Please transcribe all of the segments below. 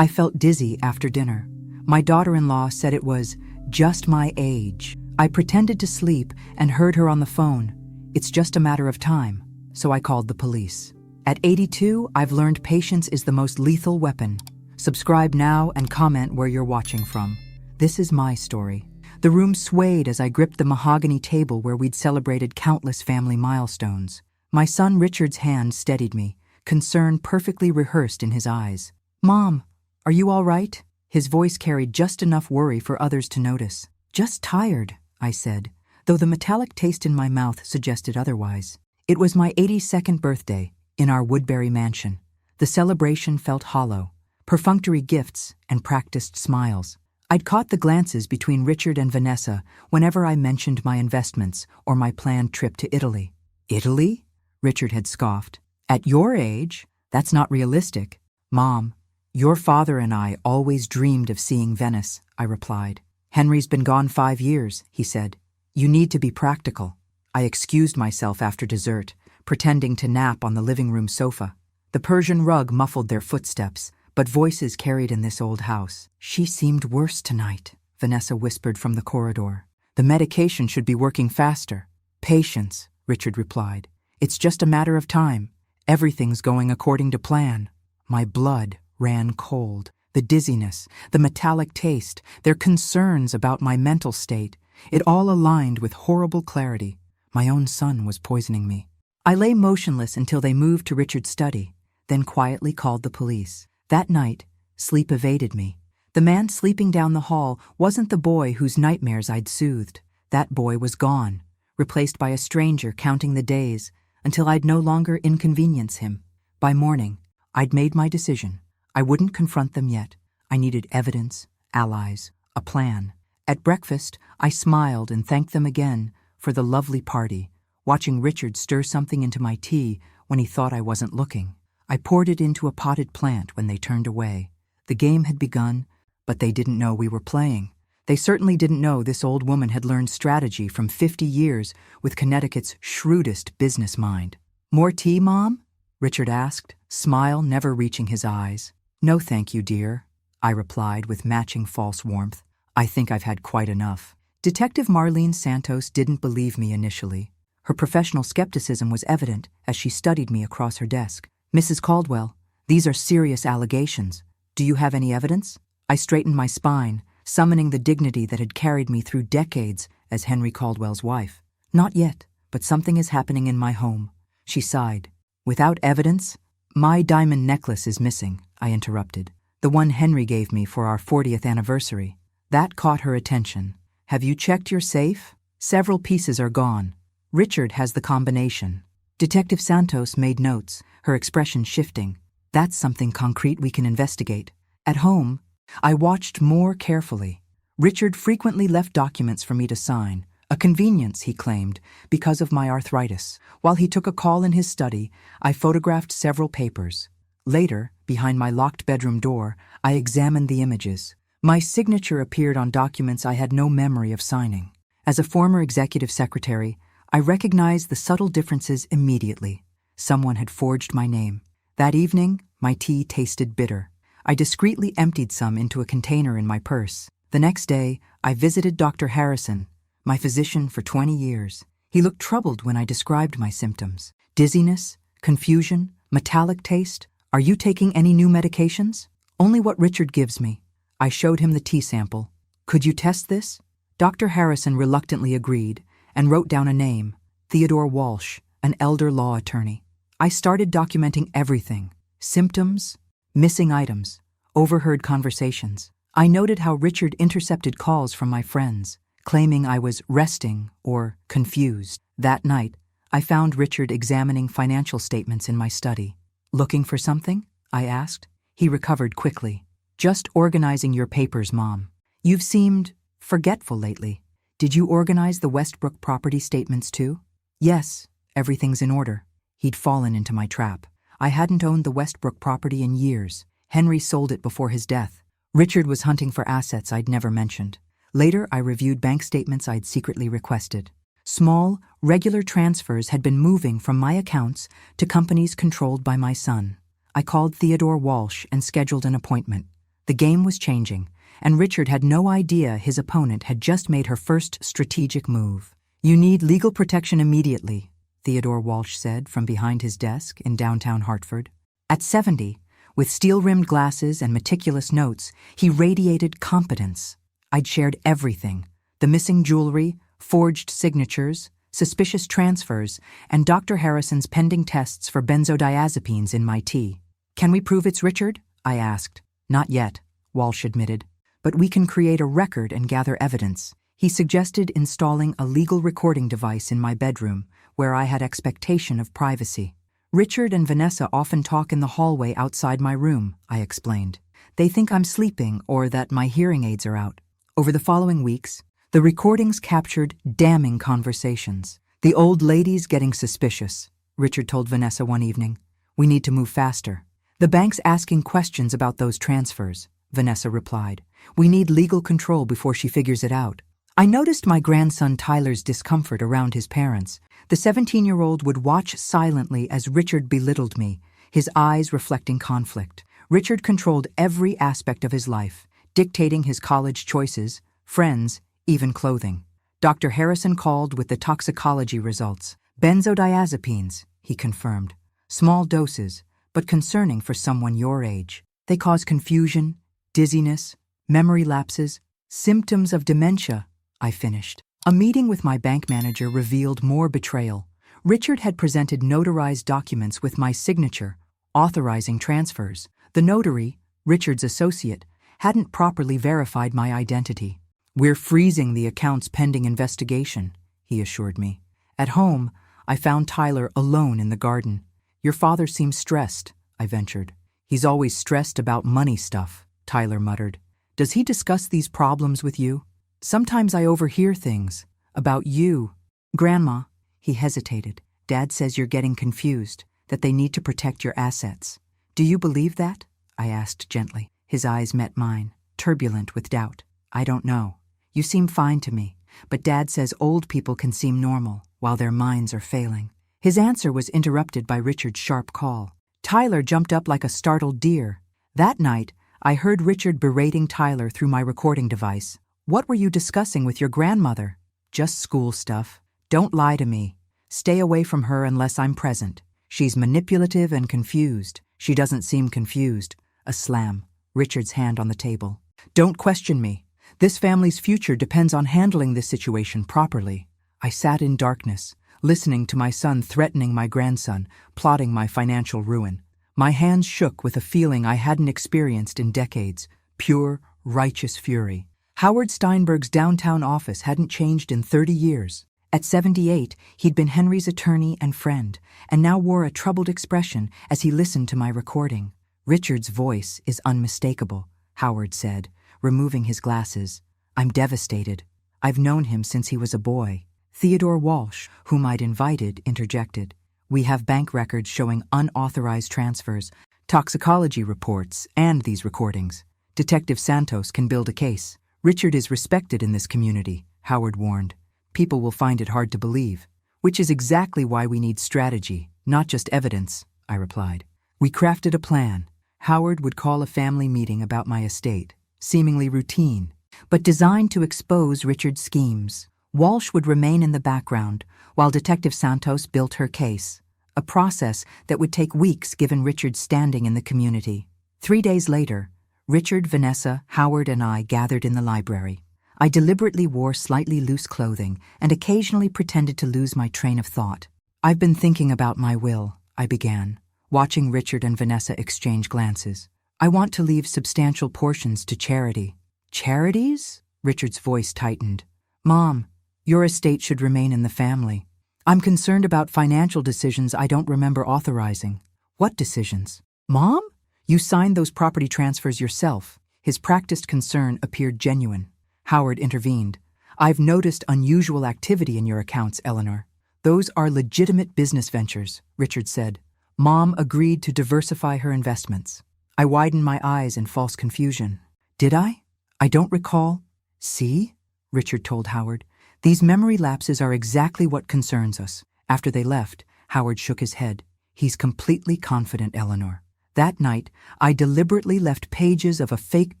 I felt dizzy after dinner. My daughter-in-law said it was just my age. I pretended to sleep and heard her on the phone. It's just a matter of time, so I called the police. At 82, I've learned patience is the most lethal weapon. Subscribe now and comment where you're watching from. This is my story. The room swayed as I gripped the mahogany table where we'd celebrated countless family milestones. My son Richard's hand steadied me, concern perfectly rehearsed in his eyes. "Mom, are you all right?" His voice carried just enough worry for others to notice. "Just tired," I said, though the metallic taste in my mouth suggested otherwise. It was my 82nd birthday, in our Woodbury mansion. The celebration felt hollow, perfunctory gifts and practiced smiles. I'd caught the glances between Richard and Vanessa whenever I mentioned my investments or my planned trip to Italy. "Italy?" Richard had scoffed. "At your age? That's not realistic." "Mom, your father and I always dreamed of seeing Venice," I replied. "Henry's been gone 5 years," he said. "You need to be practical." I excused myself after dessert, pretending to nap on the living room sofa. The Persian rug muffled their footsteps, but voices carried in this old house. "She seemed worse tonight," Vanessa whispered from the corridor. "The medication should be working faster." "Patience," Richard replied. "It's just a matter of time. Everything's going according to plan." My blood ran cold. The dizziness, the metallic taste, their concerns about my mental state, it all aligned with horrible clarity. My own son was poisoning me. I lay motionless until they moved to Richard's study, then quietly called the police. That night, sleep evaded me. The man sleeping down the hall wasn't the boy whose nightmares I'd soothed. That boy was gone, replaced by a stranger counting the days until I'd no longer inconvenience him. By morning, I'd made my decision. I wouldn't confront them yet. I needed evidence, allies, a plan. At breakfast, I smiled and thanked them again for the lovely party, watching Richard stir something into my tea when he thought I wasn't looking. I poured it into a potted plant when they turned away. The game had begun, but they didn't know we were playing. They certainly didn't know this old woman had learned strategy from 50 years with Connecticut's shrewdest business mind. "More tea, Mom?" Richard asked, smile never reaching his eyes. "No thank you, dear," I replied with matching false warmth. "I think I've had quite enough." Detective Marlene Santos didn't believe me initially. Her professional skepticism was evident as she studied me across her desk. "Mrs. Caldwell, these are serious allegations. Do you have any evidence?" I straightened my spine, summoning the dignity that had carried me through decades as Henry Caldwell's wife. "Not yet, but something is happening in my home." She sighed. "Without evidence? My diamond necklace is missing," I interrupted. "The one Henry gave me for our 40th anniversary. That caught her attention. "Have you checked your safe? Several pieces are gone. Richard has the combination." Detective Santos made notes, her expression shifting. "That's something concrete we can investigate." At home, I watched more carefully. Richard frequently left documents for me to sign, a convenience, he claimed, because of my arthritis. While he took a call in his study, I photographed several papers. Later, behind my locked bedroom door, I examined the images. My signature appeared on documents I had no memory of signing. As a former executive secretary, I recognized the subtle differences immediately. Someone had forged my name. That evening, my tea tasted bitter. I discreetly emptied some into a container in my purse. The next day, I visited Dr. Harrison, my physician for 20 years. He looked troubled when I described my symptoms. "Dizziness, confusion, metallic taste. Are you taking any new medications?" "Only what Richard gives me." I showed him the tea sample. "Could you test this?" Dr. Harrison reluctantly agreed and wrote down a name, Theodore Walsh, an elder law attorney. I started documenting everything: symptoms, missing items, overheard conversations. I noted how Richard intercepted calls from my friends, claiming I was resting or confused. That night, I found Richard examining financial statements in my study. "Looking for something?" I asked. He recovered quickly. "Just organizing your papers, Mom. You've seemed forgetful lately. Did you organize the Westbrook property statements too?" "Yes, everything's in order." He'd fallen into my trap. I hadn't owned the Westbrook property in years. Henry sold it before his death. Richard was hunting for assets I'd never mentioned. Later, I reviewed bank statements I'd secretly requested. Small, regular transfers had been moving from my accounts to companies controlled by my son. I called Theodore Walsh and scheduled an appointment. The game was changing, and Richard had no idea his opponent had just made her first strategic move. "You need legal protection immediately," Theodore Walsh said from behind his desk in downtown Hartford. At 70, with steel-rimmed glasses and meticulous notes, he radiated competence. I'd shared everything: the missing jewelry, forged signatures, suspicious transfers, and Dr. Harrison's pending tests for benzodiazepines in my tea. "Can we prove it's Richard?" I asked. "Not yet," Walsh admitted. "But we can create a record and gather evidence." He suggested installing a legal recording device in my bedroom, where I had expectation of privacy. "Richard and Vanessa often talk in the hallway outside my room," I explained. "They think I'm sleeping or that my hearing aids are out." Over the following weeks, the recordings captured damning conversations. "The old lady's getting suspicious," Richard told Vanessa one evening. "We need to move faster." "The bank's asking questions about those transfers," Vanessa replied. "We need legal control before she figures it out." I noticed my grandson Tyler's discomfort around his parents. The 17-year-old would watch silently as Richard belittled me, his eyes reflecting conflict. Richard controlled every aspect of his life, dictating his college choices, friends, even clothing. Dr. Harrison called with the toxicology results. "Benzodiazepines," he confirmed. "Small doses, but concerning for someone your age. They cause confusion, dizziness, memory lapses, symptoms of dementia," I finished. A meeting with my bank manager revealed more betrayal. Richard had presented notarized documents with my signature, authorizing transfers. The notary, Richard's associate, hadn't properly verified my identity. "We're freezing the accounts pending investigation," he assured me. At home, I found Tyler alone in the garden. "Your father seems stressed," I ventured. "He's always stressed about money stuff," Tyler muttered. "Does he discuss these problems with you?" "Sometimes I overhear things. About you." "Grandma," he hesitated. "Dad says you're getting confused, that they need to protect your assets. Do you believe that?" I asked gently. His eyes met mine, turbulent with doubt. "I don't know. You seem fine to me, but Dad says old people can seem normal while their minds are failing." His answer was interrupted by Richard's sharp call. Tyler jumped up like a startled deer. That night, I heard Richard berating Tyler through my recording device. "What were you discussing with your grandmother?" "Just school stuff. Don't lie to me. Stay away from her unless I'm present. She's manipulative and confused." "She doesn't seem confused." A slam, Richard's hand on the table. "Don't question me. This family's future depends on handling this situation properly." I sat in darkness, listening to my son threatening my grandson, plotting my financial ruin. My hands shook with a feeling I hadn't experienced in decades, pure, righteous fury. Howard Steinberg's downtown office hadn't changed in 30 years. At 78, he'd been Henry's attorney and friend, and now wore a troubled expression as he listened to my recording. "Richard's voice is unmistakable," Howard said, removing his glasses. "I'm devastated. I've known him since he was a boy." Theodore Walsh, whom I'd invited, interjected. "We have bank records showing unauthorized transfers, toxicology reports, and these recordings. Detective Santos can build a case." "Richard is respected in this community," Howard warned. "People will find it hard to believe." "Which is exactly why we need strategy, not just evidence," I replied. We crafted a plan. Howard would call a family meeting about my estate, seemingly routine, but designed to expose Richard's schemes. Walsh would remain in the background, while Detective Santos built her case, a process that would take weeks given Richard's standing in the community. 3 days later, Richard, Vanessa, Howard, and I gathered in the library. I deliberately wore slightly loose clothing and occasionally pretended to lose my train of thought. "I've been thinking about my will," I began, watching Richard and Vanessa exchange glances. "I want to leave substantial portions to charity." "Charities?" Richard's voice tightened. "Mom, your estate should remain in the family. I'm concerned about financial decisions I don't remember authorizing." "What decisions?" "Mom? You signed those property transfers yourself." His practiced concern appeared genuine. Howard intervened. "I've noticed unusual activity in your accounts, Eleanor." "Those are legitimate business ventures," Richard said. "Mom agreed to diversify her investments." I widened my eyes in false confusion. "Did I? I don't recall." "See?" Richard told Howard. "These memory lapses are exactly what concerns us." After they left, Howard shook his head. "He's completely confident, Eleanor. That night, I deliberately left pages of a fake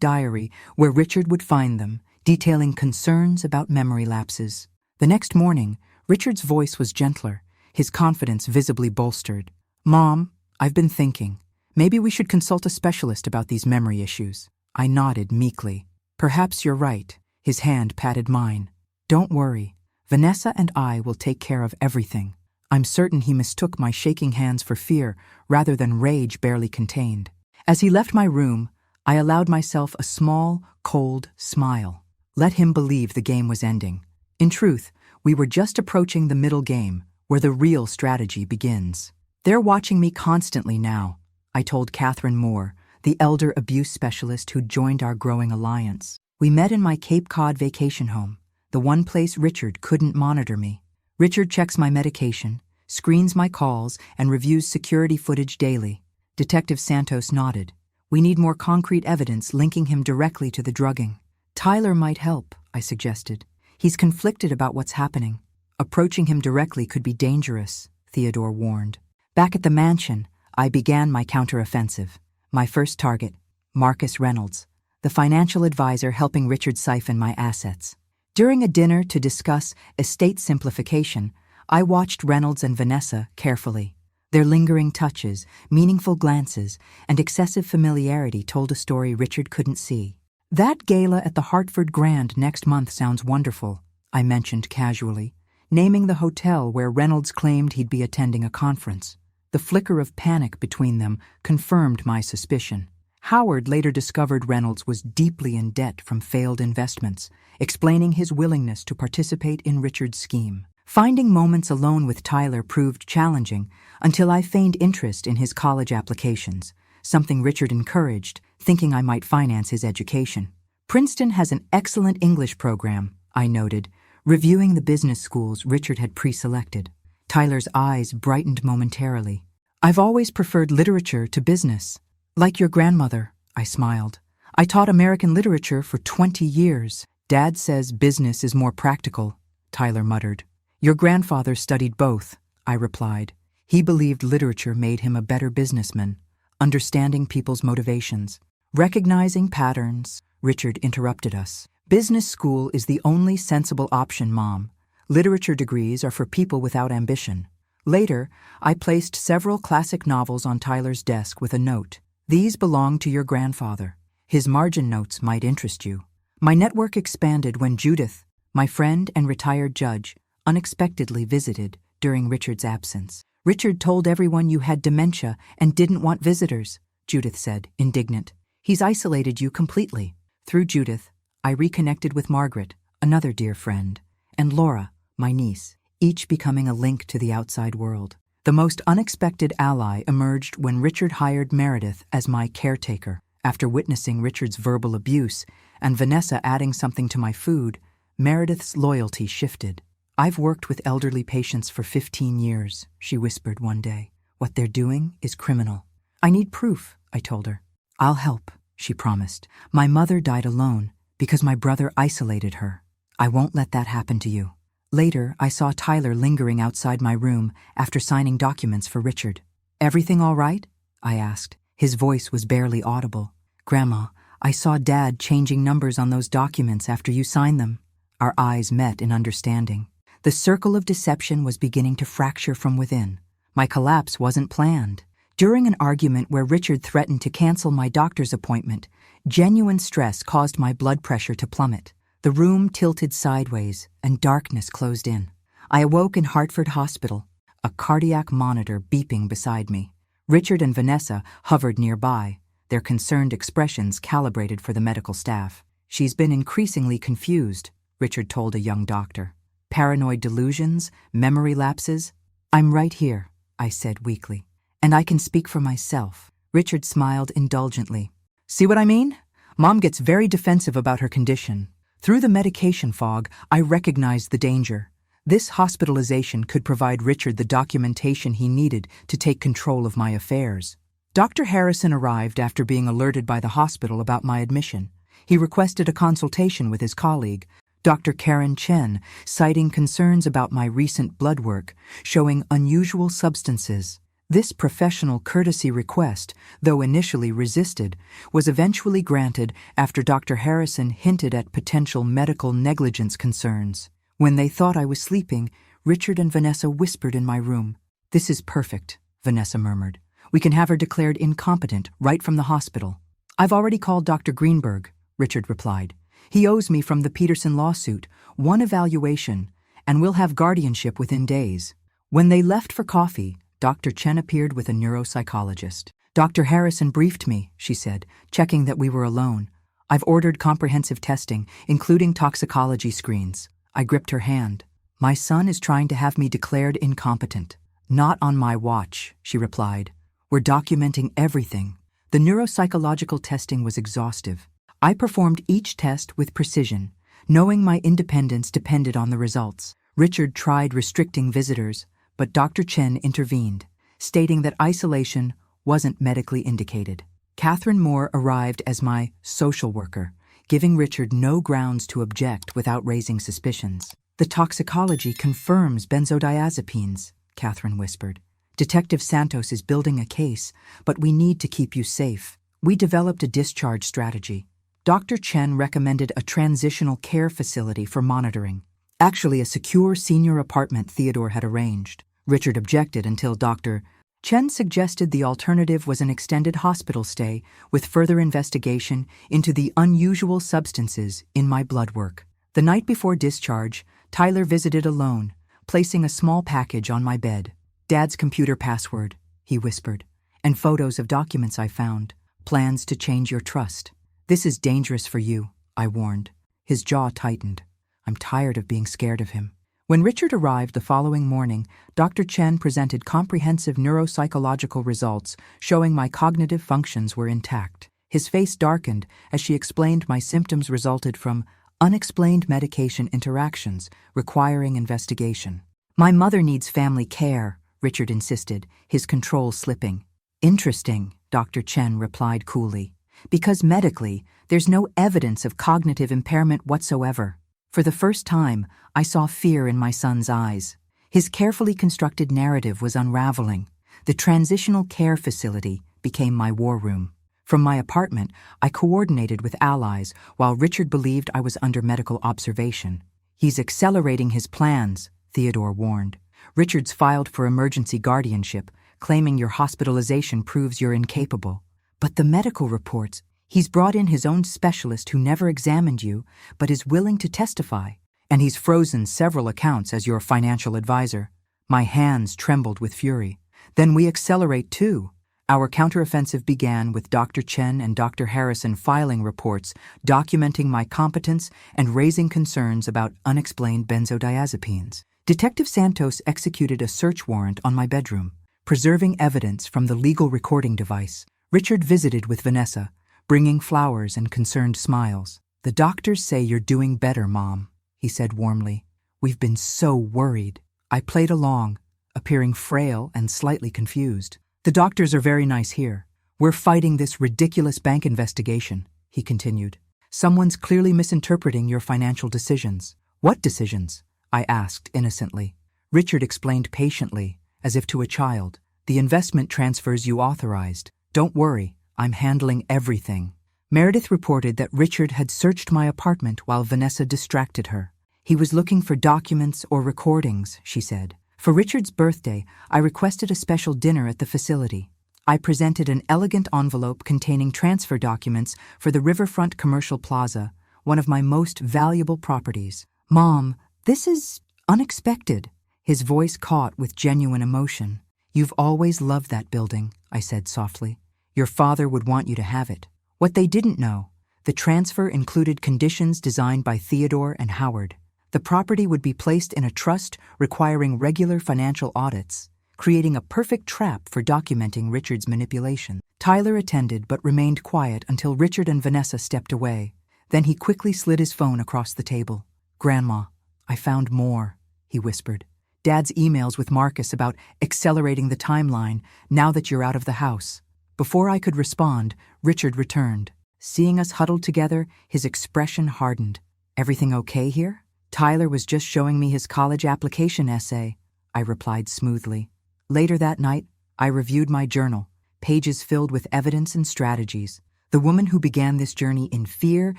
diary where Richard would find them, detailing concerns about memory lapses. The next morning, Richard's voice was gentler, his confidence visibly bolstered. "Mom, I've been thinking. Maybe we should consult a specialist about these memory issues." I nodded meekly. "Perhaps you're right." His hand patted mine. "Don't worry. Vanessa and I will take care of everything." I'm certain he mistook my shaking hands for fear rather than rage barely contained. As he left my room, I allowed myself a small, cold smile. Let him believe the game was ending. In truth, we were just approaching the middle game, where the real strategy begins. "They're watching me constantly now," I told Catherine Moore, the elder abuse specialist who joined our growing alliance. We met in my Cape Cod vacation home, the one place Richard couldn't monitor me. Richard checks my medication, screens my calls, and reviews security footage daily. Detective Santos nodded. "We need more concrete evidence linking him directly to the drugging." "Tyler might help," I suggested. "He's conflicted about what's happening." "Approaching him directly could be dangerous," Theodore warned. Back at the mansion, I began my counteroffensive. My first target, Marcus Reynolds, the financial advisor helping Richard siphon my assets. During a dinner to discuss estate simplification, I watched Reynolds and Vanessa carefully. Their lingering touches, meaningful glances, and excessive familiarity told a story Richard couldn't see. "That gala at the Hartford Grand next month sounds wonderful," I mentioned casually, naming the hotel where Reynolds claimed he'd be attending a conference. The flicker of panic between them confirmed my suspicion. Howard later discovered Reynolds was deeply in debt from failed investments, explaining his willingness to participate in Richard's scheme. Finding moments alone with Tyler proved challenging until I feigned interest in his college applications, something Richard encouraged, thinking I might finance his education. "Princeton has an excellent English program," I noted, reviewing the business schools Richard had pre-selected. Tyler's eyes brightened momentarily. "I've always preferred literature to business." "Like your grandmother," I smiled. "I taught American literature for 20 years. Dad says business is more practical," Tyler muttered. "Your grandfather studied both," I replied. "He believed literature made him a better businessman, understanding people's motivations." "Recognizing patterns," Richard interrupted us. "Business school is the only sensible option, Mom. Literature degrees are for people without ambition." Later, I placed several classic novels on Tyler's desk with a note. "These belong to your grandfather. His margin notes might interest you." My network expanded when Judith, my friend and retired judge, unexpectedly visited during Richard's absence. "Richard told everyone you had dementia and didn't want visitors," Judith said, indignant. "He's isolated you completely." Through Judith, I reconnected with Margaret, another dear friend, and Laura, my niece, each becoming a link to the outside world. The most unexpected ally emerged when Richard hired Meredith as my caretaker. After witnessing Richard's verbal abuse and Vanessa adding something to my food, Meredith's loyalty shifted. "I've worked with elderly patients for 15 years, she whispered one day. "What they're doing is criminal." "I need proof," I told her. "I'll help," she promised. "My mother died alone because my brother isolated her. I won't let that happen to you." Later, I saw Tyler lingering outside my room after signing documents for Richard. "Everything all right?" I asked. His voice was barely audible. "Grandma, I saw Dad changing numbers on those documents after you signed them." Our eyes met in understanding. The circle of deception was beginning to fracture from within. My collapse wasn't planned. During an argument where Richard threatened to cancel my doctor's appointment, genuine stress caused my blood pressure to plummet. The room tilted sideways, and darkness closed in. I awoke in Hartford Hospital, a cardiac monitor beeping beside me. Richard and Vanessa hovered nearby, their concerned expressions calibrated for the medical staff. "She's been increasingly confused," Richard told a young doctor. "Paranoid delusions, memory lapses." "I'm right here," I said weakly, "and I can speak for myself." Richard smiled indulgently. "See what I mean? Mom gets very defensive about her condition. Through the medication fog, I recognized the danger. This hospitalization could provide Richard the documentation he needed to take control of my affairs." Dr. Harrison arrived after being alerted by the hospital about my admission. He requested a consultation with his colleague, Dr. Karen Chen, citing concerns about my recent blood work, showing unusual substances. This professional courtesy request, though initially resisted, was eventually granted after Dr. Harrison hinted at potential medical negligence concerns. When they thought I was sleeping, Richard and Vanessa whispered in my room. "This is perfect," Vanessa murmured. "We can have her declared incompetent right from the hospital." "I've already called Dr. Greenberg," Richard replied. "He owes me from the Peterson lawsuit, one evaluation, and we'll have guardianship within days." When they left for coffee, Dr. Chen appeared with a neuropsychologist. "Dr. Harrison briefed me," she said, checking that we were alone. "I've ordered comprehensive testing, including toxicology screens." I gripped her hand. "My son is trying to have me declared incompetent." "Not on my watch," she replied. "We're documenting everything." The neuropsychological testing was exhaustive. I performed each test with precision, knowing my independence depended on the results. Richard tried restricting visitors, but Dr. Chen intervened, stating that isolation wasn't medically indicated. Catherine Moore arrived as my social worker, giving Richard no grounds to object without raising suspicions. "The toxicology confirms benzodiazepines," Catherine whispered. "Detective Santos is building a case, but we need to keep you safe." We developed a discharge strategy. Dr. Chen recommended a transitional care facility for monitoring. Actually, a secure senior apartment Theodore had arranged. Richard objected until Dr. Chen suggested the alternative was an extended hospital stay with further investigation into the unusual substances in my blood work. The night before discharge, Tyler visited alone, placing a small package on my bed. "Dad's computer password," he whispered, "and photos of documents I found. Plans to change your trust. This is dangerous for you," I warned. His jaw tightened. I'm tired of being scared of him. When Richard arrived the following morning, Dr. Chen presented comprehensive neuropsychological results showing my cognitive functions were intact. His face darkened as she explained my symptoms resulted from unexplained medication interactions requiring investigation. "My mother needs family care," Richard insisted, his control slipping. "Interesting," Dr. Chen replied coolly, "because medically, there's no evidence of cognitive impairment whatsoever." For the first time, I saw fear in my son's eyes. His carefully constructed narrative was unraveling. The transitional care facility became my war room. From my apartment, I coordinated with allies while Richard believed I was under medical observation. "He's accelerating his plans," Theodore warned. "Richard's filed for emergency guardianship, claiming your hospitalization proves you're incapable. But the medical reports, he's brought in his own specialist who never examined you, but is willing to testify. And he's frozen several accounts as your financial advisor." My hands trembled with fury. "Then we accelerate too." Our counteroffensive began with Dr. Chen and Dr. Harrison filing reports documenting my competence and raising concerns about unexplained benzodiazepines. Detective Santos executed a search warrant on my bedroom, preserving evidence from the legal recording device. Richard visited with Vanessa, bringing flowers and concerned smiles. "The doctors say you're doing better, Mom," he said warmly. "We've been so worried." I played along, appearing frail and slightly confused. "The doctors are very nice here. We're fighting this ridiculous bank investigation," he continued. "Someone's clearly misinterpreting your financial decisions." "What decisions?" I asked innocently. Richard explained patiently, as if to a child. "The investment transfers you authorized. Don't worry, I'm handling everything." Meredith reported that Richard had searched my apartment while Vanessa distracted her. "He was looking for documents or recordings," she said. "For Richard's birthday, I requested a special dinner at the facility. I presented an elegant envelope containing transfer documents for the Riverfront Commercial Plaza, one of my most valuable properties." "Mom, this is unexpected." His voice caught with genuine emotion. "You've always loved that building," I said softly. "Your father would want you to have it." What they didn't know, the transfer included conditions designed by Theodore and Howard. The property would be placed in a trust requiring regular financial audits, creating a perfect trap for documenting Richard's manipulation. Tyler attended but remained quiet until Richard and Vanessa stepped away. Then he quickly slid his phone across the table. "Grandma, I found more," he whispered. "Dad's emails with Marcus about accelerating the timeline now that you're out of the house." Before I could respond, Richard returned. Seeing us huddled together, his expression hardened. "Everything okay here?" "Tyler was just showing me his college application essay," I replied smoothly. Later that night, I reviewed my journal, pages filled with evidence and strategies. The woman who began this journey in fear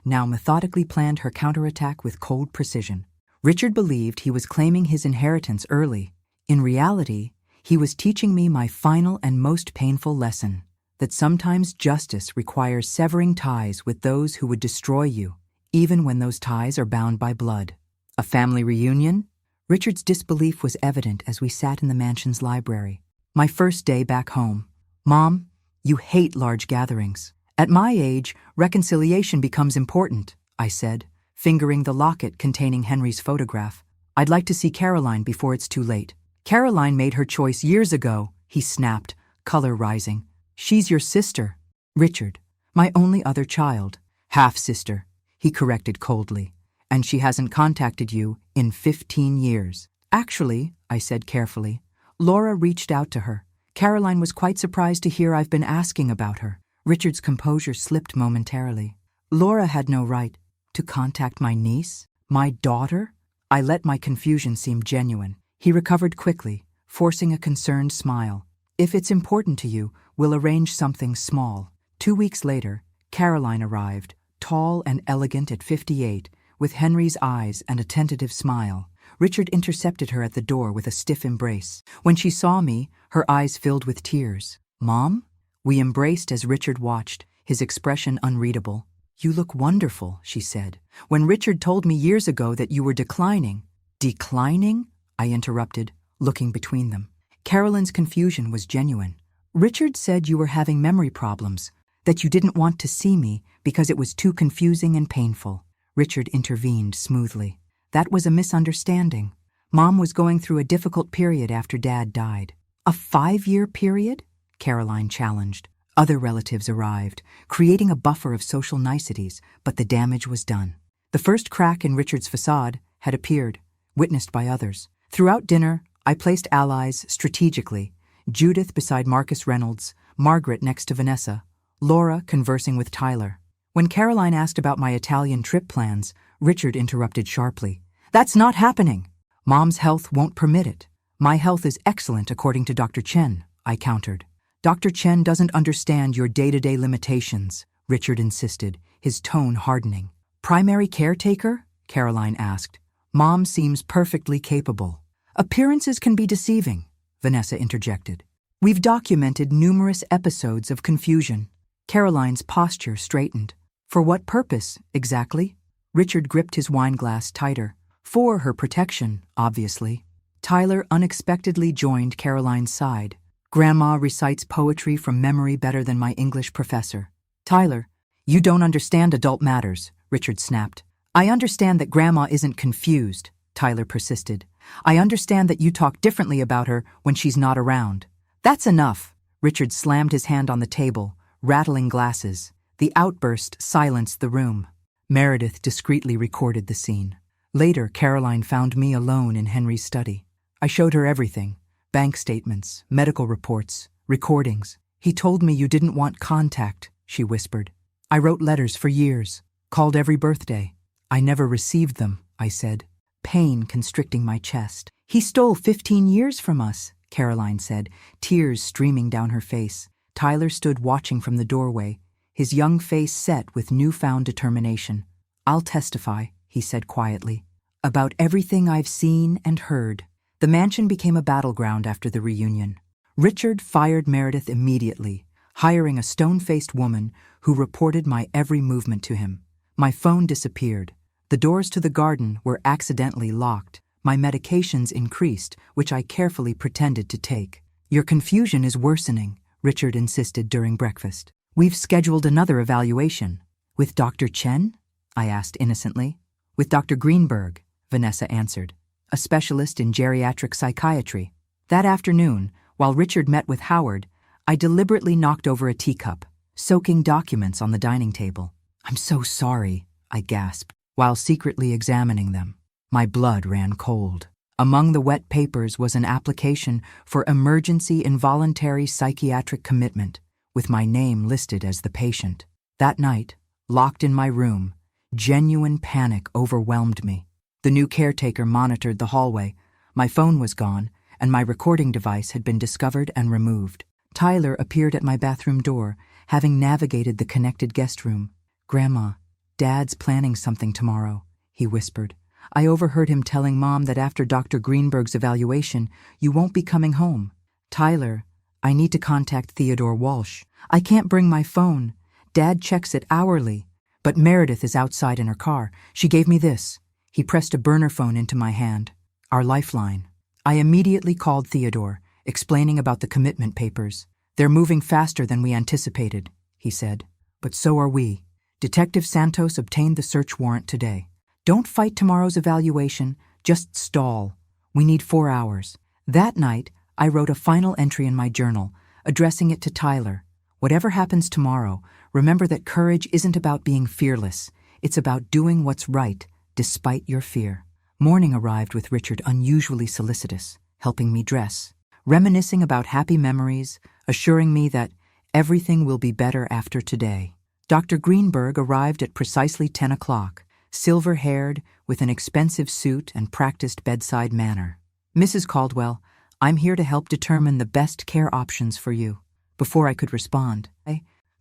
now methodically planned her counterattack with cold precision. Richard believed he was claiming his inheritance early. In reality, he was teaching me my final and most painful lesson, that sometimes justice requires severing ties with those who would destroy you, even when those ties are bound by blood. A family reunion? Richard's disbelief was evident as we sat in the mansion's library. My first day back home. Mom, you hate large gatherings. At my age, reconciliation becomes important, I said, fingering the locket containing Henry's photograph. I'd like to see Caroline before it's too late. Caroline made her choice years ago, he snapped, color rising. She's your sister. Richard, my only other child. Half-sister, he corrected coldly. And she hasn't contacted you in 15 years. Actually, I said carefully, Laura reached out to her. Caroline was quite surprised to hear I've been asking about her. Richard's composure slipped momentarily. Laura had no right to contact my niece? My daughter? I let my confusion seem genuine. He recovered quickly, forcing a concerned smile. If it's important to you, we'll arrange something small. 2 weeks later, Caroline arrived, tall and elegant at 58, with Henry's eyes and a tentative smile. Richard intercepted her at the door with a stiff embrace. When she saw me, her eyes filled with tears. Mom? We embraced as Richard watched, his expression unreadable. You look wonderful, she said. When Richard told me years ago that you were declining. Declining? I interrupted, looking between them. Carolyn's confusion was genuine. Richard said you were having memory problems, that you didn't want to see me because it was too confusing and painful. Richard intervened smoothly. That was a misunderstanding. Mom was going through a difficult period after Dad died. A 5-year period? Caroline challenged. Other relatives arrived, creating a buffer of social niceties, but the damage was done. The first crack in Richard's facade had appeared, witnessed by others. Throughout dinner, I placed allies strategically, Judith beside Marcus Reynolds, Margaret next to Vanessa, Laura conversing with Tyler. When Caroline asked about my Italian trip plans, Richard interrupted sharply. That's not happening. Mom's health won't permit it. My health is excellent according to Dr. Chen, I countered. Dr. Chen doesn't understand your day-to-day limitations, Richard insisted, his tone hardening. Primary caretaker? Caroline asked. Mom seems perfectly capable. Appearances can be deceiving, Vanessa interjected. We've documented numerous episodes of confusion. Caroline's posture straightened. For what purpose, exactly? Richard gripped his wineglass tighter. For her protection, obviously. Tyler unexpectedly joined Caroline's side. Grandma recites poetry from memory better than my English professor. Tyler, you don't understand adult matters, Richard snapped. I understand that Grandma isn't confused, Tyler persisted. I understand that you talk differently about her when she's not around. That's enough. Richard slammed his hand on the table, rattling glasses. The outburst silenced the room. Meredith discreetly recorded the scene. Later, Caroline found me alone in Henry's study. I showed her everything. Bank statements, medical reports, recordings. He told me you didn't want contact, she whispered. I wrote letters for years, called every birthday. I never received them, I said, pain constricting my chest. He stole 15 years from us, Caroline said, tears streaming down her face. Tyler stood watching from the doorway, his young face set with newfound determination. I'll testify, he said quietly, about everything I've seen and heard. The mansion became a battleground after the reunion. Richard fired Meredith immediately, hiring a stone-faced woman who reported my every movement to him. My phone disappeared. The doors to the garden were accidentally locked. My medications increased, which I carefully pretended to take. Your confusion is worsening, Richard insisted during breakfast. We've scheduled another evaluation. With Dr. Chen? I asked innocently. With Dr. Greenberg, Vanessa answered, a specialist in geriatric psychiatry. That afternoon, while Richard met with Howard, I deliberately knocked over a teacup, soaking documents on the dining table. I'm so sorry, I gasped, while secretly examining them. My blood ran cold. Among the wet papers was an application for emergency involuntary psychiatric commitment, with my name listed as the patient. That night, locked in my room, genuine panic overwhelmed me. The new caretaker monitored the hallway. My phone was gone, and my recording device had been discovered and removed. Tyler appeared at my bathroom door, having navigated the connected guest room. "Grandma, Dad's planning something tomorrow," he whispered. "I overheard him telling Mom that after Dr. Greenberg's evaluation, you won't be coming home." "Tyler, I need to contact Theodore Walsh. I can't bring my phone. Dad checks it hourly. But Meredith is outside in her car. She gave me this." He pressed a burner phone into my hand. "Our lifeline." I immediately called Theodore, explaining about the commitment papers. "They're moving faster than we anticipated," he said. "But so are we. Detective Santos obtained the search warrant today. Don't fight tomorrow's evaluation, just stall. We need 4 hours." That night, I wrote a final entry in my journal, addressing it to Tyler. "Whatever happens tomorrow, remember that courage isn't about being fearless. It's about doing what's right, despite your fear." Morning arrived with Richard unusually solicitous, helping me dress, reminiscing about happy memories, assuring me that everything will be better after today. Dr. Greenberg arrived at precisely 10 o'clock, silver-haired, with an expensive suit and practiced bedside manner. "Mrs. Caldwell, I'm here to help determine the best care options for you." Before I could respond,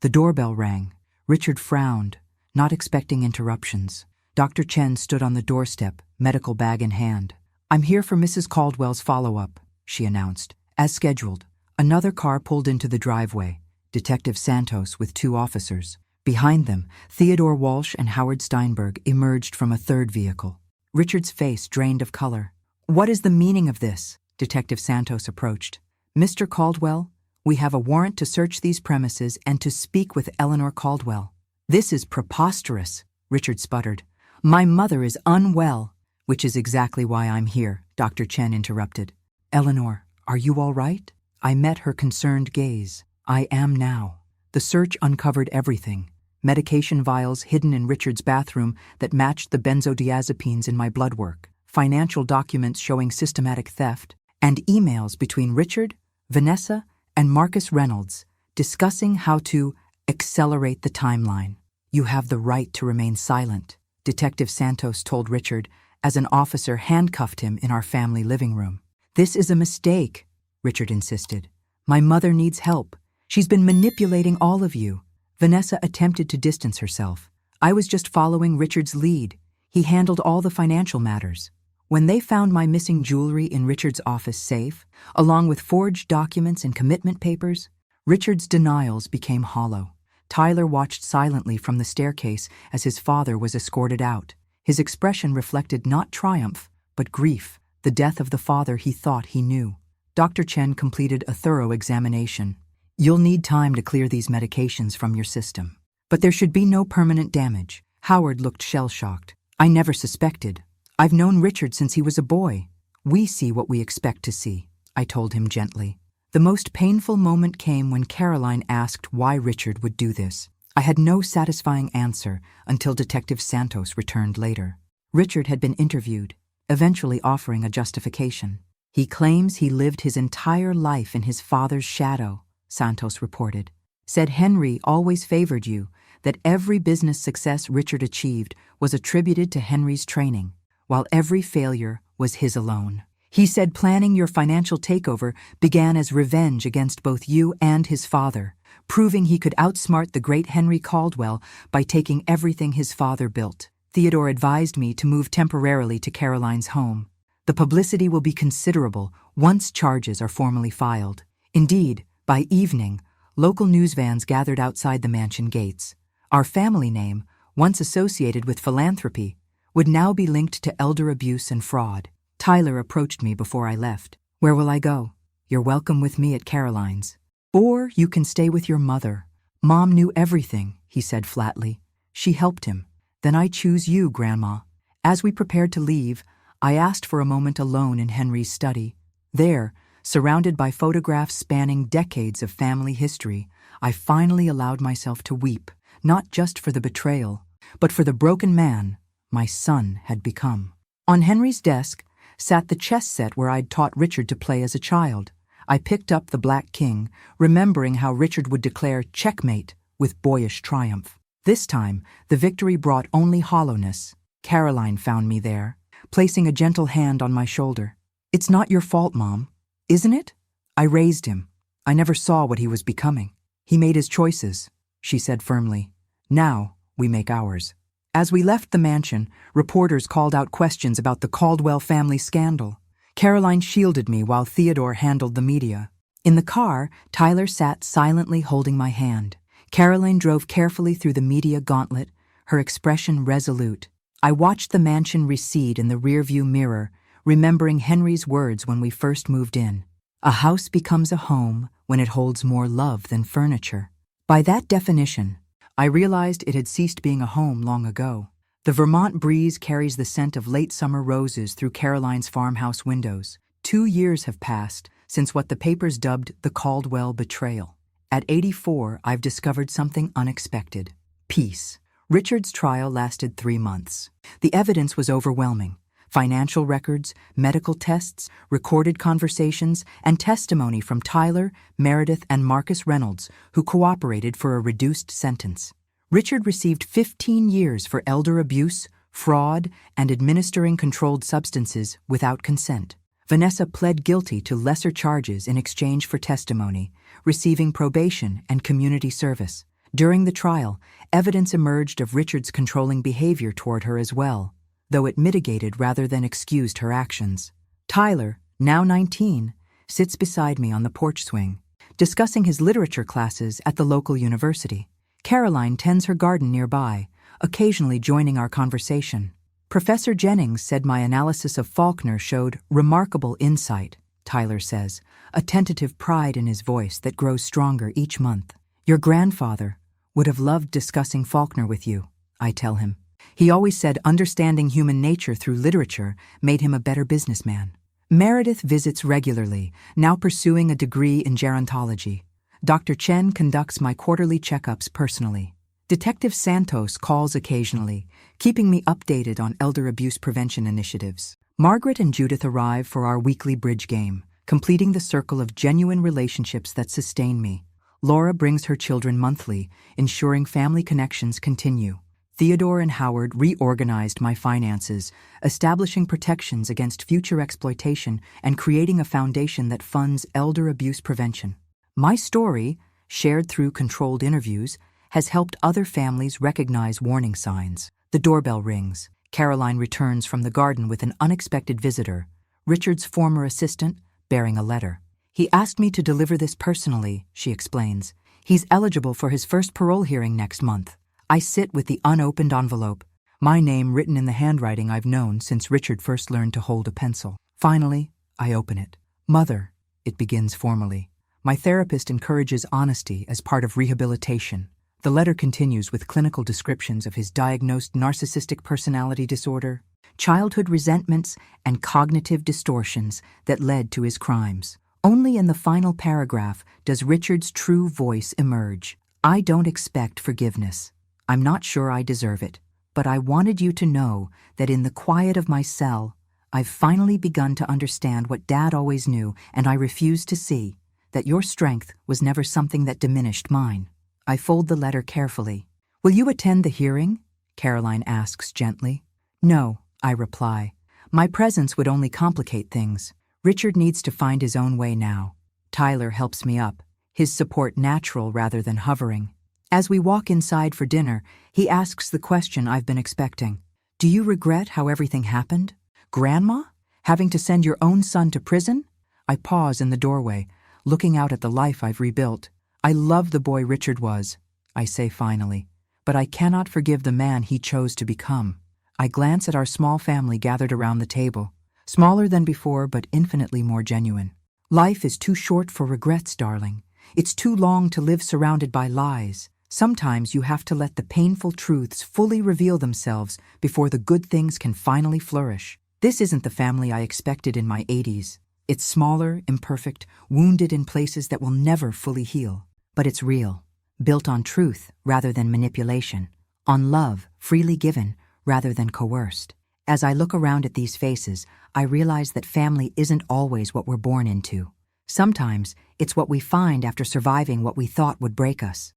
the doorbell rang. Richard frowned, not expecting interruptions. Dr. Chen stood on the doorstep, medical bag in hand. "I'm here for Mrs. Caldwell's follow-up," she announced. As scheduled, another car pulled into the driveway, Detective Santos with 2 officers. Behind them, Theodore Walsh and Howard Steinberg emerged from a third vehicle. Richard's face drained of color. "What is the meaning of this?" Detective Santos approached. "Mr. Caldwell, we have a warrant to search these premises and to speak with Eleanor Caldwell." "This is preposterous," Richard sputtered. "My mother is unwell." "Which is exactly why I'm here," Dr. Chen interrupted. "Eleanor, are you all right?" I met her concerned gaze. "I am now." The search uncovered everything. Medication vials hidden in Richard's bathroom that matched the benzodiazepines in my blood work, financial documents showing systematic theft, and emails between Richard, Vanessa, and Marcus Reynolds discussing how to accelerate the timeline. "You have the right to remain silent," Detective Santos told Richard as an officer handcuffed him in our family living room. "This is a mistake," Richard insisted. "My mother needs help. She's been manipulating all of you." Vanessa attempted to distance herself. "I was just following Richard's lead. He handled all the financial matters." When they found my missing jewelry in Richard's office safe, along with forged documents and commitment papers, Richard's denials became hollow. Tyler watched silently from the staircase as his father was escorted out. His expression reflected not triumph, but grief, the death of the father he thought he knew. Dr. Chen completed a thorough examination. "You'll need time to clear these medications from your system. But there should be no permanent damage." Howard looked shell-shocked. "I never suspected. I've known Richard since he was a boy. We see what we expect to see," I told him gently. The most painful moment came when Caroline asked why Richard would do this. I had no satisfying answer until Detective Santos returned later. Richard had been interviewed, eventually offering a justification. "He claims he lived his entire life in his father's shadow," Santos reported. "Said Henry always favored you, that every business success Richard achieved was attributed to Henry's training, while every failure was his alone. He said planning your financial takeover began as revenge against both you and his father, proving he could outsmart the great Henry Caldwell by taking everything his father built. Theodore advised me to move temporarily to Caroline's home. The publicity will be considerable once charges are formally filed. Indeed, by evening, local news vans gathered outside the mansion gates. Our family name, once associated with philanthropy, would now be linked to elder abuse and fraud." Tyler approached me before I left. "Where will I go?" "You're welcome with me at Caroline's. Or you can stay with your mother. Mom knew everything," he said flatly. "She helped him. Then I choose you, Grandma." As we prepared to leave, I asked for a moment alone in Henry's study. There, surrounded by photographs spanning decades of family history, I finally allowed myself to weep, not just for the betrayal, but for the broken man my son had become. On Henry's desk sat the chess set where I'd taught Richard to play as a child. I picked up the Black King, remembering how Richard would declare checkmate with boyish triumph. This time, the victory brought only hollowness. Caroline found me there, placing a gentle hand on my shoulder. "It's not your fault, Mom. Isn't it? I raised him. I never saw what he was becoming. He made his choices, she said firmly. Now we make ours. As we left the mansion, reporters called out questions about the Caldwell family scandal. Caroline shielded me while Theodore handled the media. In the car, Tyler sat silently holding my hand. Caroline drove carefully through the media gauntlet, her expression resolute. I watched the mansion recede in the rearview mirror, remembering Henry's words when we first moved in. A house becomes a home when it holds more love than furniture. By that definition, I realized it had ceased being a home long ago. The Vermont breeze carries the scent of late summer roses through Caroline's farmhouse windows. 2 years have passed since what the papers dubbed the Caldwell betrayal. At 84, I've discovered something unexpected. Peace. Richard's trial lasted 3 months. The evidence was overwhelming. Financial records, medical tests, recorded conversations, and testimony from Tyler, Meredith, and Marcus Reynolds, who cooperated for a reduced sentence. Richard received 15 years for elder abuse, fraud, and administering controlled substances without consent. Vanessa pled guilty to lesser charges in exchange for testimony, receiving probation and community service. During the trial, evidence emerged of Richard's controlling behavior toward her as well, though it mitigated rather than excused her actions. Tyler, now 19, sits beside me on the porch swing, discussing his literature classes at the local university. Caroline tends her garden nearby, occasionally joining our conversation. Professor Jennings said my analysis of Faulkner showed remarkable insight, Tyler says, a tentative pride in his voice that grows stronger each month. Your grandfather would have loved discussing Faulkner with you, I tell him. He always said understanding human nature through literature made him a better businessman. Meredith visits regularly, now pursuing a degree in gerontology. Dr. Chen conducts my quarterly checkups personally. Detective Santos calls occasionally, keeping me updated on elder abuse prevention initiatives. Margaret and Judith arrive for our weekly bridge game, completing the circle of genuine relationships that sustain me. Laura brings her children monthly, ensuring family connections continue. Theodore and Howard reorganized my finances, establishing protections against future exploitation and creating a foundation that funds elder abuse prevention. My story, shared through controlled interviews, has helped other families recognize warning signs. The doorbell rings. Caroline returns from the garden with an unexpected visitor, Richard's former assistant, bearing a letter. He asked me to deliver this personally, she explains. He's eligible for his first parole hearing next month. I sit with the unopened envelope, my name written in the handwriting I've known since Richard first learned to hold a pencil. Finally, I open it. Mother, it begins formally. My therapist encourages honesty as part of rehabilitation. The letter continues with clinical descriptions of his diagnosed narcissistic personality disorder, childhood resentments, and cognitive distortions that led to his crimes. Only in the final paragraph does Richard's true voice emerge. I don't expect forgiveness. I'm not sure I deserve it, but I wanted you to know that in the quiet of my cell, I've finally begun to understand what Dad always knew, and I refuse to see, that your strength was never something that diminished mine. I fold the letter carefully. Will you attend the hearing? Caroline asks gently. No, I reply. My presence would only complicate things. Richard needs to find his own way now. Tyler helps me up, his support natural rather than hovering. As we walk inside for dinner, he asks the question I've been expecting. Do you regret how everything happened? Grandma? Having to send your own son to prison? I pause in the doorway, looking out at the life I've rebuilt. I love the boy Richard was, I say finally, but I cannot forgive the man he chose to become. I glance at our small family gathered around the table, smaller than before but infinitely more genuine. Life is too short for regrets, darling. It's too long to live surrounded by lies. Sometimes you have to let the painful truths fully reveal themselves before the good things can finally flourish. This isn't the family I expected in my 80s. It's smaller, imperfect, wounded in places that will never fully heal. But it's real, built on truth rather than manipulation, on love freely given rather than coerced. As I look around at these faces, I realize that family isn't always what we're born into. Sometimes it's what we find after surviving what we thought would break us.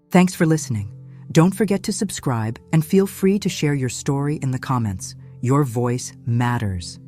Thanks for listening. Don't forget to subscribe and feel free to share your story in the comments. Your voice matters.